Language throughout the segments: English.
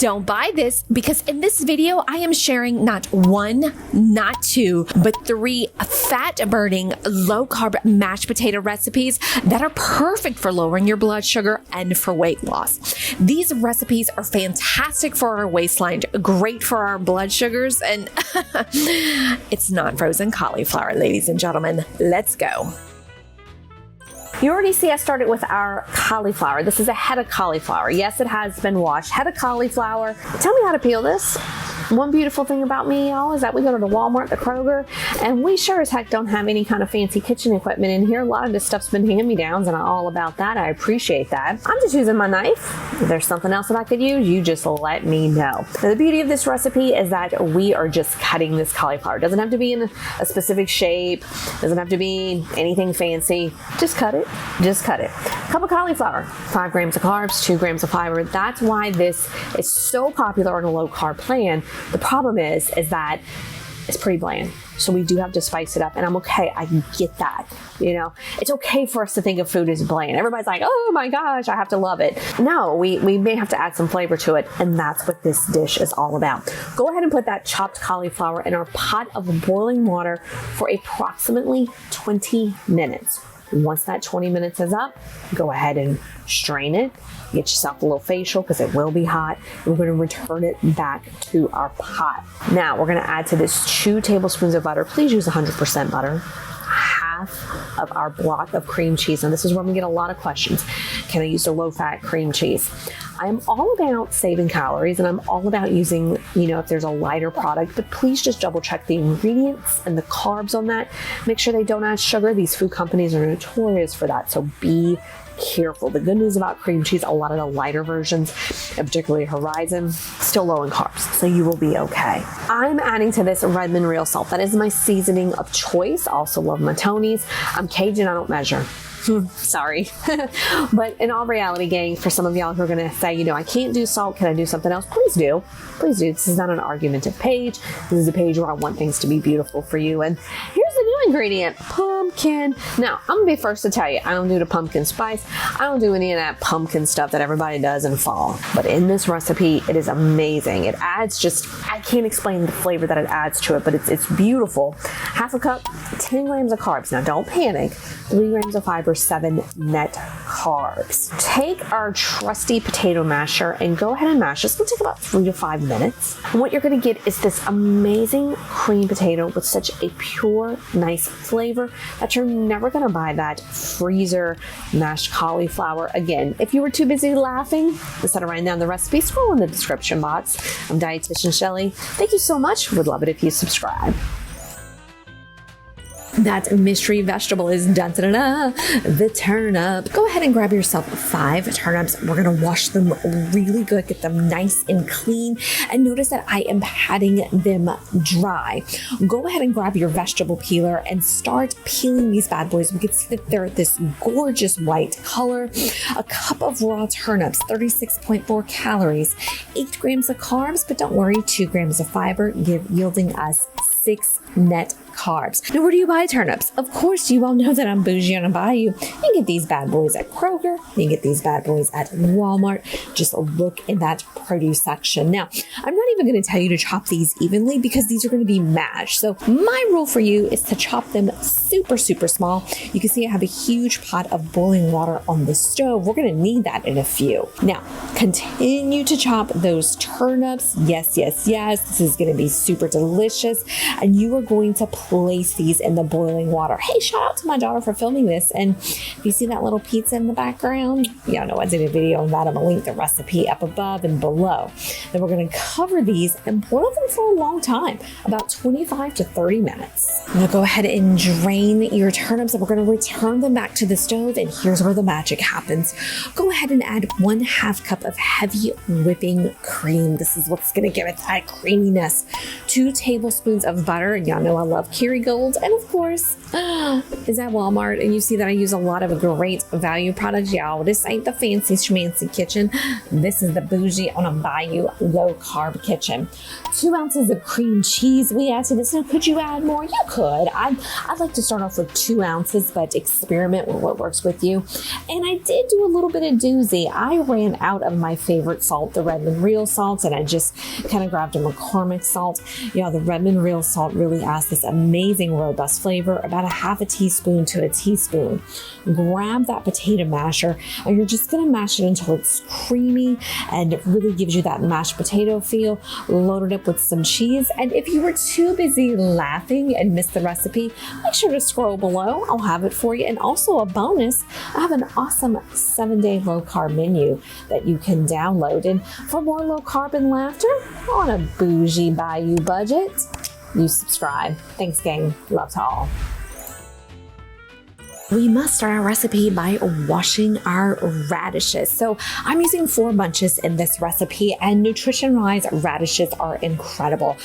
Don't buy this, because in this video, I am sharing not one, not two, but 3 fat-burning, low-carb mashed potato recipes that are perfect for lowering your blood sugar and for weight loss. These recipes are fantastic for our waistline, great for our blood sugars, and it's not frozen cauliflower, ladies and gentlemen. Let's go. You already see I started with our cauliflower. This is a head of cauliflower. Yes, it has been washed. Head of cauliflower. Tell me how to peel this. One beautiful thing about me, y'all, is that we go to the Walmart, the Kroger, and we sure as heck don't have any kind of fancy kitchen equipment in here. A lot of this stuff's been hand-me-downs, and I'm all about that. I appreciate that. I'm just using my knife. If there's something else that I could use, you just let me know. Now, the beauty of this recipe is that we are just cutting this cauliflower. It doesn't have to be in a specific shape. It doesn't have to be anything fancy. Just cut it. Just cut it. Cup of cauliflower, 5 grams of carbs, 2 grams of fiber. That's why this is so popular on a low-carb plan. The problem is that it's pretty bland. So we do have to spice it up, and I'm okay. I get that. You know, it's okay for us to think of food as bland. Everybody's like, oh my gosh, I have to love it. No, we may have to add some flavor to it, and that's what this dish is all about. Go ahead and put that chopped cauliflower in our pot of boiling water for approximately 20 minutes. Once that 20 minutes is up, go ahead and strain it. Get yourself a little facial because it will be hot. We're going to return it back to our pot. Now we're going to add to this 2 tablespoons of butter. Please use 100% butter. Half of our block of cream cheese. And this is where we get a lot of questions. Can I use a low-fat cream cheese? I'm all about saving calories, and I'm all about using, if there's a lighter product, but please just double check the ingredients and the carbs on that. Make sure they don't add sugar. These food companies are notorious for that, so be careful. The good news about cream cheese, a lot of the lighter versions, and particularly Horizon, still low in carbs, so you will be okay. I'm adding to this Redmond real salt. That is my seasoning of choice. Also love my Tony's. I'm Cajun, I don't measure. Sorry. But in all reality, gang, for some of y'all who are going to say, I can't do salt, can I do something else? Please do. Please do. This is not an argumentative page. This is a page where I want things to be beautiful for you. And here's the new ingredient, pumpkin. Now, I'm going to be first to tell you, I don't do the pumpkin spice. I don't do any of that pumpkin stuff that everybody does in fall. But in this recipe, it is amazing. It adds I can't explain the flavor that it adds to it, but it's beautiful. Half a cup, 10 grams of carbs. Now, don't panic. 3 grams of fiber, 7 net carbs. Take our trusty potato masher and go ahead and mash. It's going to take about 3 to 5 minutes. And what you're going to get is this amazing cream potato with such a pure, nice flavor that you're never going to buy that freezer mashed cauliflower again. If you were too busy laughing instead of writing down the recipe, scroll in the description box. I'm Dietitian Shelly. Thank you so much. Would love it if you subscribe. That mystery vegetable is the turnip. Go ahead and grab yourself 5 turnips. We're going to wash them really good, get them nice and clean. And notice that I am patting them dry. Go ahead and grab your vegetable peeler and start peeling these bad boys. We can see that they're this gorgeous white color. A cup of raw turnips, 36.4 calories, 8 grams of carbs, but don't worry, 2 grams of fiber, yielding us 6 net carbs. Now, where do you buy turnips? Of course, you all know that I'm bougie on a bayou. You can get these bad boys at Kroger. You can get these bad boys at Walmart. Just look in that produce section. Now, I'm not even going to tell you to chop these evenly because these are going to be mashed. So my rule for you is to chop them super, super small. You can see I have a huge pot of boiling water on the stove. We're going to need that in a few. Now, continue to chop those turnips. Yes, yes, yes. This is going to be super delicious. And you are going to place these in the boiling water. Hey, shout out to my daughter for filming this. And if you see that little pizza in the background, y'all know I did a video on that. I'm going to link the recipe up above and below. Then we're going to cover these and boil them for a long time, about 25 to 30 minutes. Now go ahead and drain your turnips, and we're going to return them back to the stove. And here's where the magic happens. Go ahead and add 1/2 cup of heavy whipping cream. This is what's going to give it that creaminess. 2 tablespoons of butter. And y'all know I love Kerrygold, and of course, is at Walmart. And you see that I use a lot of great value products, y'all. This ain't the fancy schmancy kitchen. This is the bougie on a bayou low carb kitchen. 2 ounces of cream cheese we add to this. Now, could you add more? You could. I'd like to start off with 2 ounces, but experiment with what works with you. And I did do a little bit of doozy. I ran out of my favorite salt, the Redmond Real Salt, and I just kind of grabbed a McCormick salt. You know, the Redmond Real Salt really adds this amazing robust flavor, about a half a teaspoon to a teaspoon. Grab that potato masher, and you're just going to mash it until it's creamy and it really gives you that mashed potato feel. Load it up with some cheese. And if you were too busy laughing and missed the recipe, make sure to scroll below. I'll have it for you. And also a bonus, I have an awesome 7-day low carb menu that you can download. And for more low carb and laughter on a bougie bayou budget, you subscribe. Thanks, gang. Love to all. We must start our recipe by washing our radishes. So I'm using 4 bunches in this recipe, and nutrition-wise, radishes are incredible.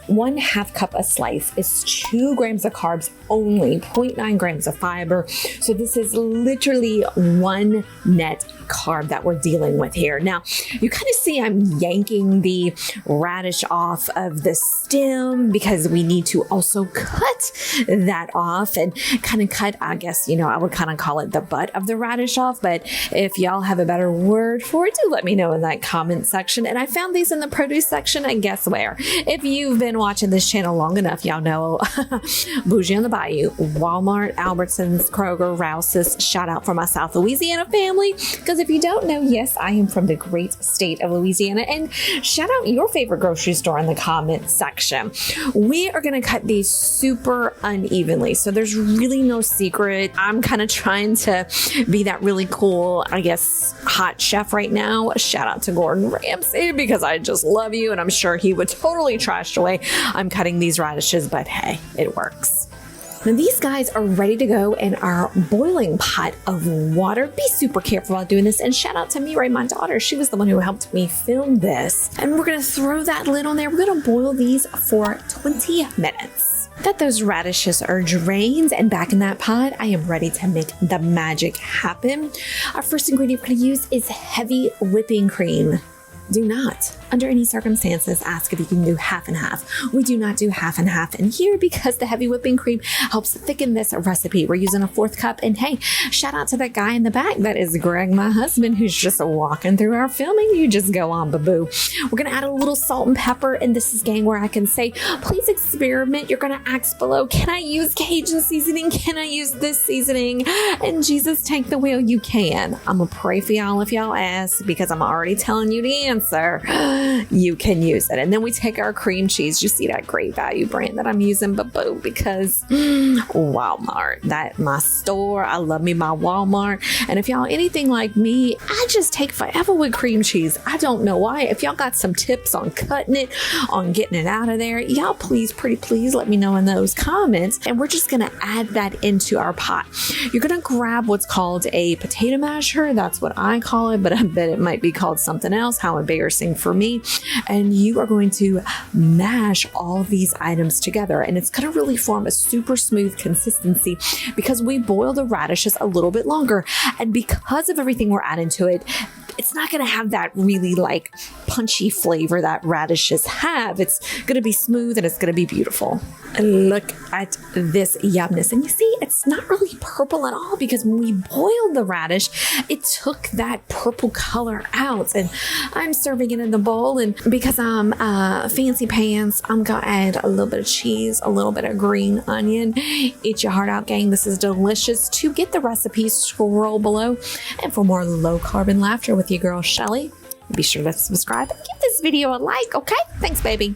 1/2 cup a slice is 2 grams of carbs only, 0.9 grams of fiber. So this is literally 1 net carb that we're dealing with here. Now, you kind of see I'm yanking the radish off of the stem because we need to also cut that off and kind of cut, I guess, you know, I would kind of call it the butt of the radish off. But if y'all have a better word for it, do let me know in that comment section. And I found these in the produce section, and guess where? If you've been watching this channel long enough, y'all know Bougie on the Bayou, Walmart, Albertsons, Kroger, Rouse's. Shout out for my South Louisiana family. Because if you don't know, yes, I am from the great state of Louisiana. And shout out your favorite grocery store in the comment section. We are going to cut these super unevenly. So there's really no secret. I'm kind of trying to be that really cool, I guess, hot chef right now. Shout out to Gordon Ramsay because I just love you. And I'm sure he would totally trash the way I'm cutting these radishes, but hey, it works. Now these guys are ready to go in our boiling pot of water. Be super careful while doing this. And shout out to Mireille, my daughter. She was the one who helped me film this. And we're going to throw that lid on there. We're going to boil these for 20 minutes. That those radishes are drained and back in that pot, I am ready to make the magic happen. Our first ingredient we're going to use is heavy whipping cream. Do not, under any circumstances, ask if you can do half and half. We do not do half and half in here because the heavy whipping cream helps thicken this recipe. We're using a 1/4 cup. And hey, shout out to that guy in the back. That is Greg, my husband, who's just walking through our filming. You just go on, boo. We're going to add a little salt and pepper. And this is, gang, where I can say, please experiment. You're going to ask below, can I use Cajun seasoning? Can I use this seasoning? And Jesus, take the wheel. You can. I'm going to pray for y'all if y'all ask because I'm already telling you the answer. You can use it. And then we take our cream cheese. You see that great value brand that I'm using, boo, because Walmart, that my store. I love me my Walmart. And if y'all anything like me, I just take forever with cream cheese. I don't know why. If y'all got some tips on cutting it, on getting it out of there, y'all please, pretty please let me know in those comments. And we're just going to add that into our pot. You're going to grab what's called a potato masher. That's what I call it, but I bet it might be called something else. How embarrassing for me. And you are going to mash all these items together, and it's going to really form a super smooth consistency because we boil the radishes a little bit longer, and because of everything we're adding to it, it's not going to have that really like punchy flavor that radishes have. It's going to be smooth and it's going to be beautiful. And look at this yumness. And you see, it's not really purple at all because when we boiled the radish, it took that purple color out. And I'm serving it in the bowl. And because I'm fancy pants, I'm going to add a little bit of cheese, a little bit of green onion. Eat your heart out, gang. This is delicious. To get the recipe, scroll below. And for more low carb and laughter with your girl, Shelly, be sure to subscribe and give this video a like, okay? Thanks, baby.